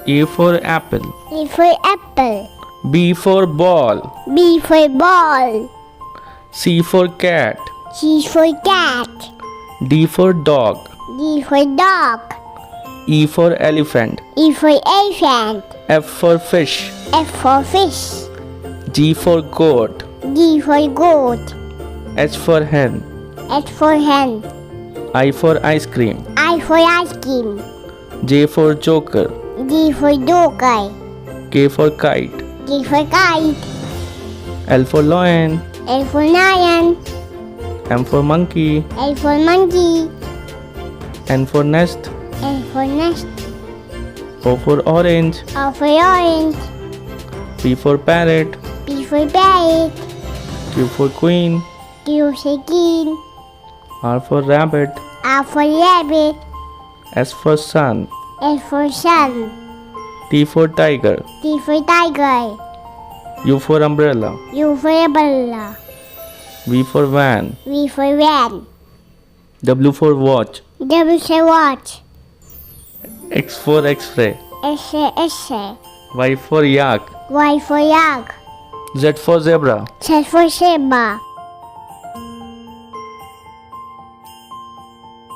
A for apple. A for apple. B for ball. B for ball. C for cat. C for cat. D for dog. D for dog. E for elephant. E for elephant. F for fish. F for fish. G for goat. G for goat. H for hen. H for hen. I for ice cream. I for ice cream. J for joker. J for joker. K for kite. K for kite. L for lion. L for lion. M for monkey. L for monkey. N for nest. N for nest. O for orange. O for orange. P for parrot. P for parrot. Q for queen. Q for queen. R for rabbit. R for rabbit. S for sun. S for sun. T for tiger. T for tiger. U for umbrella. U for umbrella. V for van. V for van. W for watch. W for watch. X for x-ray. S for x-ray. Y for yak. Y for yak. Z for zebra. Z for zebra.